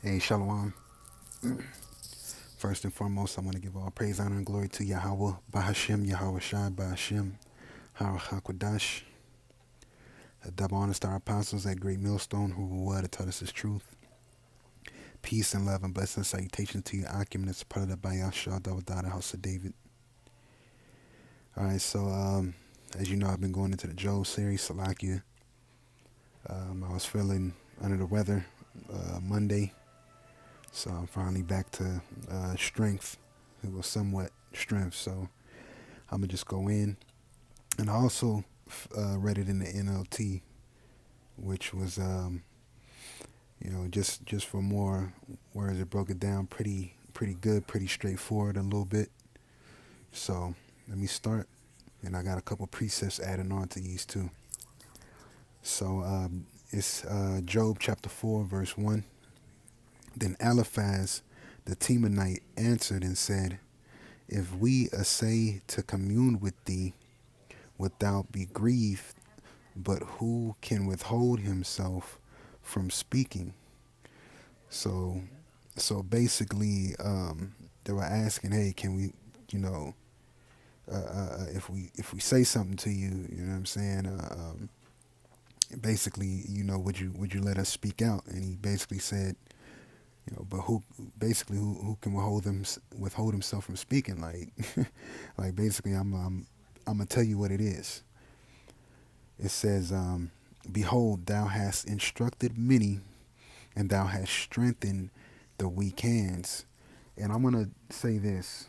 Hey, Shalom. First and foremost, I want to give all praise, honor, and glory to Yahawah, Bahasham, Yahawashi, Bahasham, Hakwadash. A double honor to our apostles, that great millstone who were to tell us his truth. Peace and love and blessing salutation to you, Akim, that's part of the Bayashah, the house of David. Alright, so as you know, I've been going into the Job series, Salakia. I was feeling under the weather Monday, so I'm finally back to strength. It was somewhat strength, so I'm gonna just go in. And I also read it in the NLT, which was just for more words. It broke it down pretty good, pretty straightforward a little bit. So let me start, and I got a couple precepts adding on to these too. So it's Job chapter 4, verse 1. Then Eliphaz the Temanite answered and said, If we essay to commune with thee, wilt thou be grieved? But who can withhold himself from speaking? So, so basically, they were asking, hey, can we, you know, if we say something to you, you know what I'm saying? Basically, would you let us speak out? And he basically said, but who can withhold himself from speaking? Like, like basically, I'm gonna tell you what it is. It says, behold, thou hast instructed many, and thou hast strengthened the weak hands. And I'm gonna say this,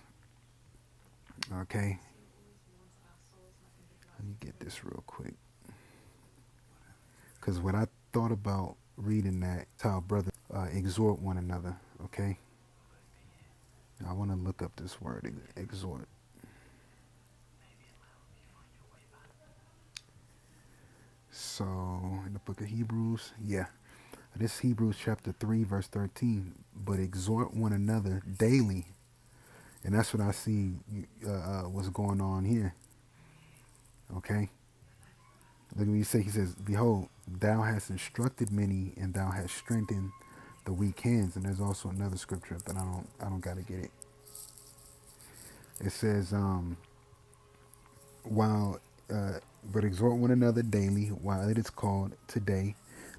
okay? Let me get this real quick, because what I thought about reading that, how brothers exhort one another, okay? I want to look up this word, exhort. So, in the book of Hebrews, yeah, this Hebrews chapter 3, verse 13. But exhort one another daily. And that's what I see what's going on here. Okay? Look at what he says. He says, Behold, thou hast instructed many, and thou hast strengthened the weak hands. And there's also another scripture, but I don't gotta get it. It says, while but exhort one another daily while it is called today,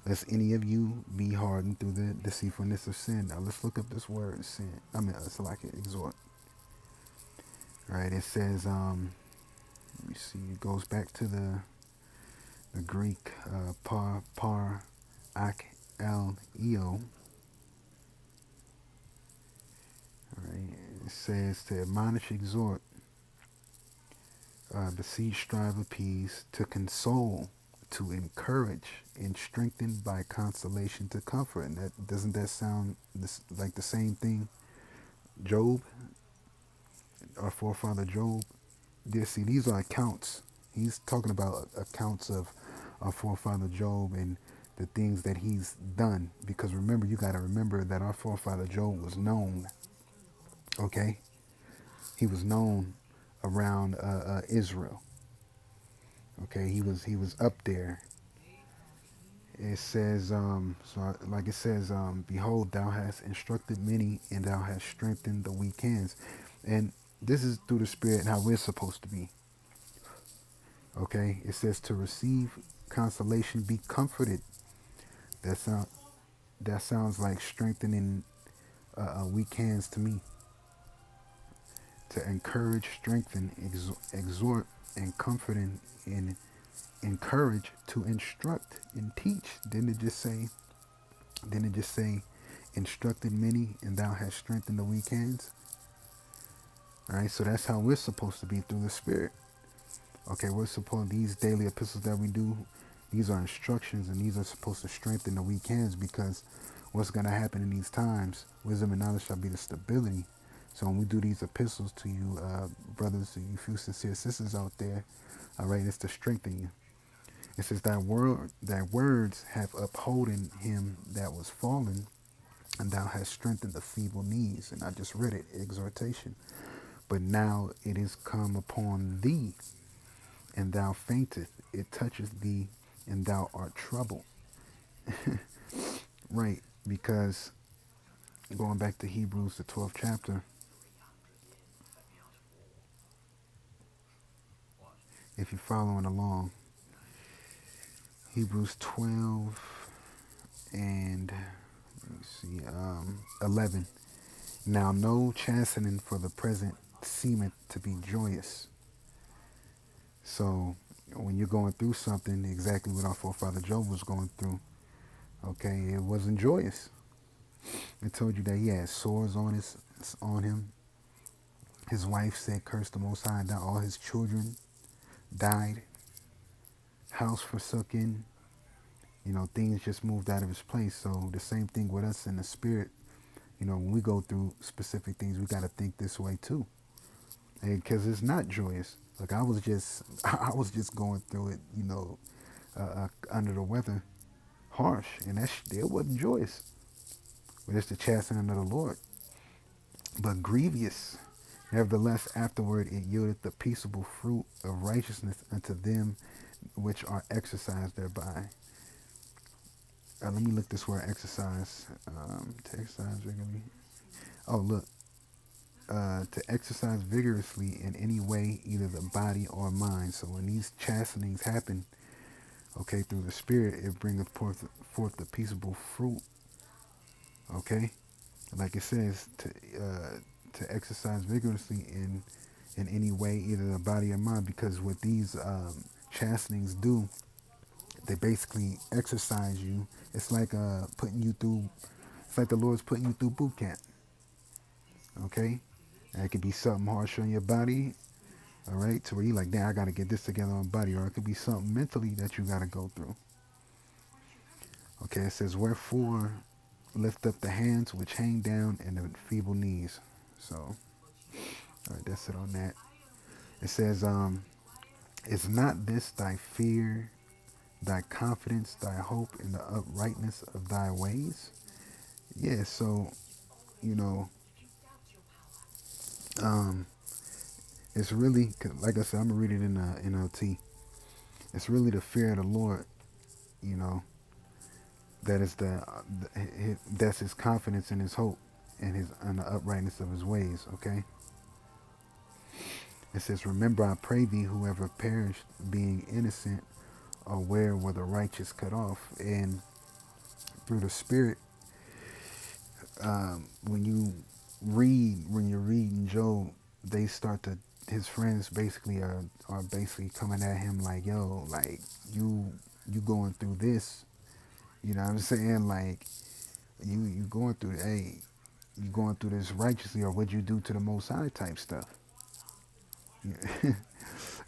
lest any of you be hardened through the deceitfulness of sin. Now let's look up this word sin. I mean, it's like it, exhort. Right? It says, let me see. It goes back to the Greek par ak el eo. Right? It says to admonish, exhort, beseech, strive, appease, to console, to encourage, and strengthen by consolation, to comfort. And that doesn't that sound like the same thing Job, our forefather Job, did? See, these are accounts. He's talking about accounts of our forefather Job and the things that he's done. Because remember, you got to remember that our forefather Job was known. Okay, he was known around Israel. Okay, he was up there. It says, like it says, behold, thou hast instructed many, and thou hast strengthened the weak hands. And this is through the Spirit and how we're supposed to be. Okay, it says to receive consolation, be comforted. That sound that sounds like strengthening weak hands to me. To encourage, strengthen, exhort, and comfort, and encourage, to instruct and teach. Didn't it just say? Didn't it just say, instructed many, and thou hast strengthened the weak hands? All right, so that's how we're supposed to be through the Spirit. Okay, we're supposed, these daily epistles that we do, these are instructions, and these are supposed to strengthen the weak hands, because what's going to happen in these times, wisdom and knowledge shall be the stability. So when we do these epistles to you, brothers, to you few sincere sisters out there, all right, it's to strengthen you. It says that words have upholden him that was fallen, and thou hast strengthened the feeble knees. And I just read it, exhortation. But now it is come upon thee, and thou faintest. It touches thee, and thou art troubled. Right, because Going back to Hebrews, the 12th chapter, if you're following along, Hebrews 12 and let me see, 11. Now, no chastening for the present seemeth to be joyous. So, when you're going through something, exactly what our forefather Job was going through, okay, it wasn't joyous. It told you that he had sores on him. His wife said, "Curse the Most High." That all his children died. House forsaken. Things just moved out of his place. So the same thing with us in the spirit. When we go through specific things, we got to think this way too, because it's not joyous. Like I was just, I was just going through it. Under the weather, harsh, and it wasn't joyous. But it's the chastening of the Lord. But grievous. Nevertheless, afterward it yieldeth the peaceable fruit of righteousness unto them which are exercised thereby. Let me look this word exercise. To exercise regularly. Oh, look. To exercise vigorously in any way, either the body or mind. So when these chastenings happen, okay, through the Spirit, it bringeth forth the peaceable fruit. Okay, like it says to exercise vigorously in any way, either the body or mind, because what these chastenings do, they basically exercise you. It's like putting you through. It's like the Lord's putting you through boot camp. Okay, and it could be something harsh on your body. All right, to where you like, damn, I gotta get this together on body, or it could be something mentally that you gotta go through. Okay, it says, "Wherefore lift up the hands which hang down and the feeble knees." So, all right, that's it on that. It says, "Is not this thy fear, thy confidence, thy hope in the uprightness of thy ways?" Yeah, so, you know, um, it's really, like I said, I'm going to read it in the NLT. It's really the fear of the Lord, you know, that is that's his confidence and his hope and the uprightness of his ways, okay? It says, "Remember, I pray thee, whoever perished, being innocent, or where were the righteous cut off." And through the Spirit, when you're reading Job, they start to, his friends basically are basically coming at him like, yo, like you going through this, you know what I'm saying? Like you going through, hey, you going through this righteously, or what you do to the Most High type stuff.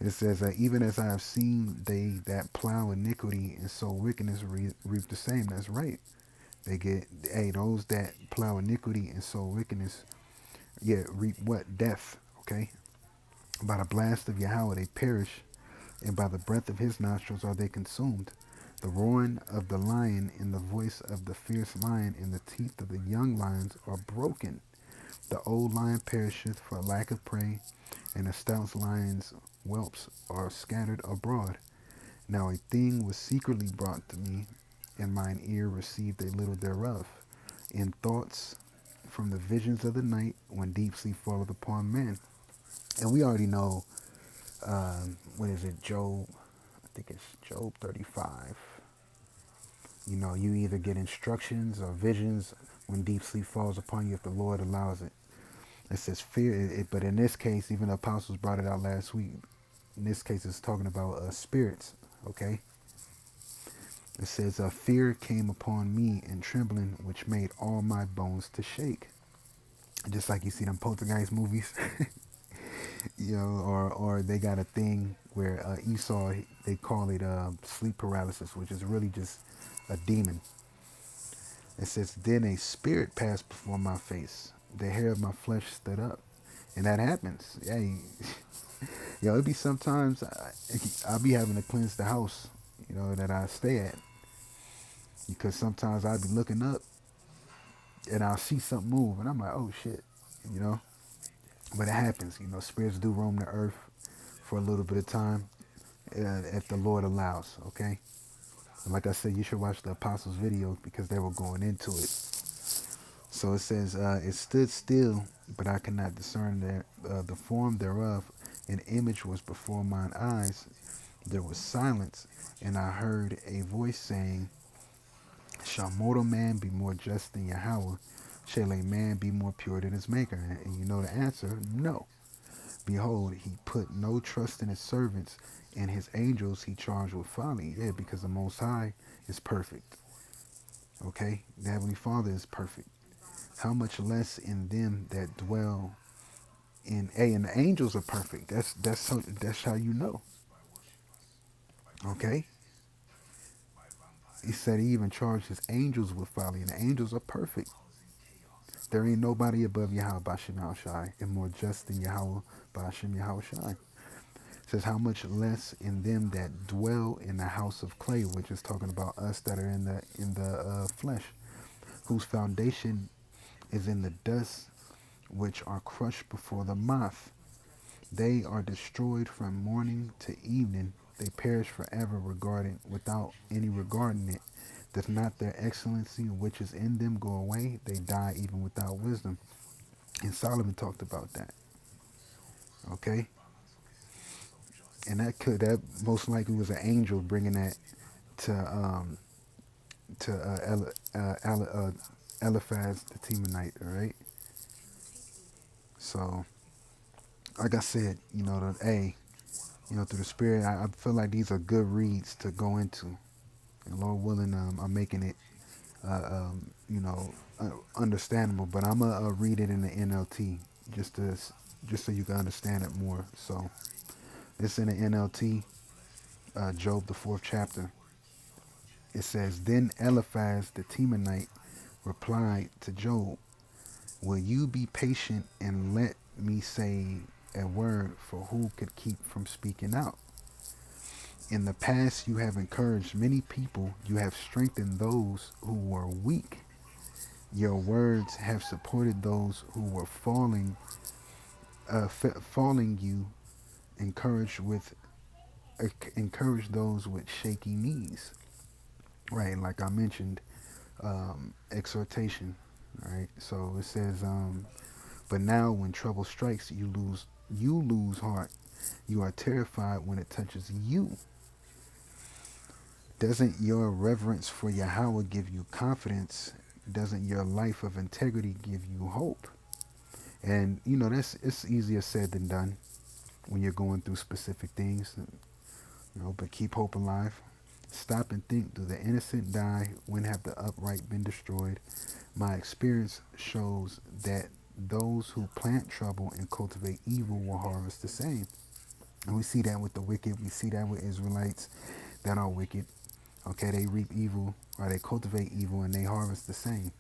It says, "Even as I have seen they that plow iniquity and sow wickedness reap the same." That's right. They get, hey, those that plow iniquity and sow wickedness, yeah, reap what? Death. Okay. By the blast of Yahawah they perish, and by the breath of his nostrils are they consumed. The roaring of the lion and the voice of the fierce lion and the teeth of the young lions are broken. The old lion perisheth for lack of prey, and the stout lion's whelps are scattered abroad. Now a thing was secretly brought to me, and mine ear received a little thereof, in thoughts from the visions of the night, when deep sleep falleth upon men. And we already know, what is it, Job? I think it's Job 35. You either get instructions or visions when deep sleep falls upon you if the Lord allows it. It says fear, but in this case, even the apostles brought it out last week. In this case, it's talking about spirits, okay? It says, "Fear came upon me and trembling, which made all my bones to shake." Just like you see them poltergeist movies, or they got a thing where Esau, they call it sleep paralysis, which is really just a demon. It says, "Then a spirit passed before my face. The hair of my flesh stood up." And that happens. Hey, it'd be sometimes I'll be having to cleanse the house, that I stay at. Because sometimes I'll be looking up and I'll see something move and I'm like, oh shit, you know. But it happens, spirits do roam the earth for a little bit of time, if the Lord allows, okay? And like I said, you should watch the Apostles' videos because they were going into it. So it says, it stood still, but I could not discern the form thereof. An image was before mine eyes. There was silence, and I heard a voice saying, shall mortal man be more just than Yahawah? Shall a man be more pure than his maker? And you know the answer, no. Behold, he put no trust in his servants, and his angels he charged with folly. Yeah, because the Most High is perfect. Okay? The Heavenly Father is perfect. How much less in them that dwell in A, and the angels are perfect. That's how you know. Okay? He said he even charged his angels with folly, and the angels are perfect. There ain't nobody above Yahweh Bahasham Yahawashi and more just than Yahweh Bahasham Yahawashi. Says how much less in them that dwell in the house of clay, which is talking about us that are in the flesh, whose foundation is in the dust, which are crushed before the moth. They are destroyed from morning to evening. They perish forever, regarding without any regarding it. Does not their excellency which is in them go away? They die even without wisdom. And Solomon talked about that. Okay, and that most likely was an angel bringing that to Eliphaz the Temanite. All right. So, like I said, through the Spirit, I feel like these are good reads to go into. And Lord willing, I'm making it, understandable. But I'm gonna read it in the NLT just so you can understand it more. So it's in the NLT, Job the 4th chapter. It says, then Eliphaz the Temanite replied to Job, will you be patient and let me say a word, for who could keep from speaking out? In the past, you have encouraged many people. You have strengthened those who were weak. Your words have supported those who were falling. You encourage with encourage those with shaky knees. Right, like I mentioned, exhortation. Right, so it says, but now when trouble strikes, you lose heart. You are terrified when it touches you. Doesn't your reverence for Yahawah give you confidence? Doesn't your life of integrity give you hope? And it's easier said than done when you're going through specific things. But keep hope alive. Stop and think: do the innocent die? When have the upright been destroyed? My experience shows that those who plant trouble and cultivate evil will harvest the same. And we see that with the wicked. We see that with Israelites that are wicked. Okay, they reap evil, or they cultivate evil, and they harvest the same.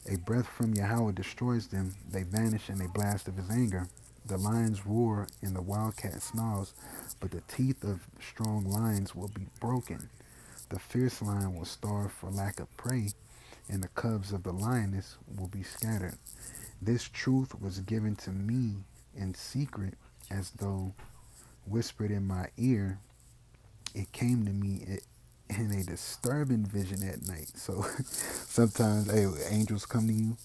A breath from Yahawah destroys them. They vanish in a blast of his anger. The lions roar and the wildcat snarls, but the teeth of strong lions will be broken. The fierce lion will starve for lack of prey, and the cubs of the lioness will be scattered. This truth was given to me in secret, as though whispered in my ear. It came to me in a disturbing vision at night. So sometimes, hey, angels come to you,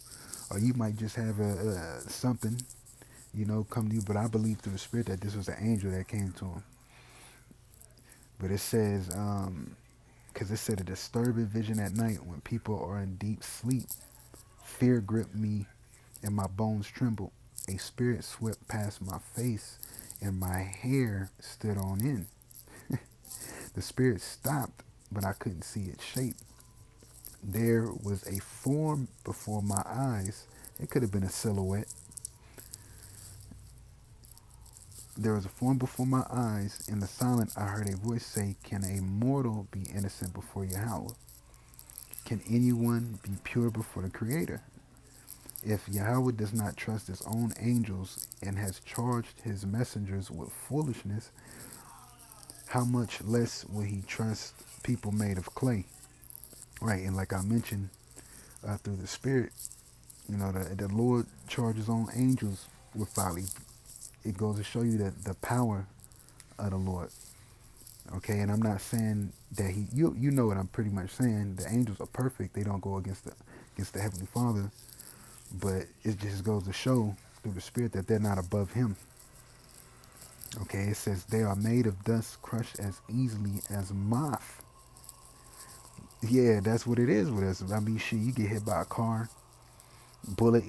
or you might just have something, come to you. But I believe through the Spirit that this was an angel that came to him. But it says, because it said a disturbing vision at night when people are in deep sleep. Fear gripped me and my bones trembled. A spirit swept past my face and my hair stood on end. The spirit stopped, but I couldn't see its shape. There was a form before my eyes. It could have been a silhouette. There was a form before my eyes. In the silence, I heard a voice say, can a mortal be innocent before Yahweh? Can anyone be pure before the Creator? If Yahweh does not trust his own angels and has charged his messengers with foolishness, how much less will he trust people made of clay? Right, and like I mentioned, through the Spirit, the Lord charges his own angels with folly. It goes to show you that the power of the Lord. Okay, and I'm not saying that you know what I'm pretty much saying. The angels are perfect; they don't go against the Heavenly Father. But it just goes to show through the spirit that they're not above him. Okay, it says they are made of dust, crushed as easily as moth. Yeah, that's what it is with us. I mean, shit, you get hit by a car, bullet,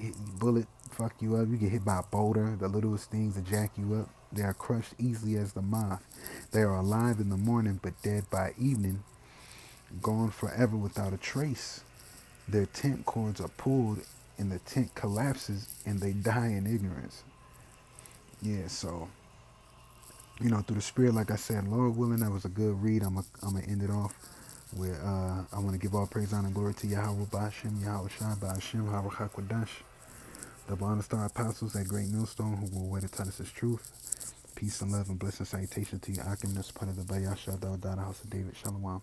fuck you up. You get hit by a boulder, the littlest things that jack you up. They are crushed easily as the moth. They are alive in the morning, but dead by evening, gone forever without a trace. Their tent cords are pulled, and the tent collapses, and they die in ignorance. Yeah, so through the spirit, like I said, Lord willing, that was a good read. I'm gonna end it off with I want to give all praise, honor, and glory to Yahawah, Bahasham, Yahawashi, Bahasham, Hawahakwadash, the Bonner Star Apostles, that great millstone who will wear the tightest of truth. Peace and love and blessing salutation to you, Akim, that's part of the Bayasha, the House of David. Shalom.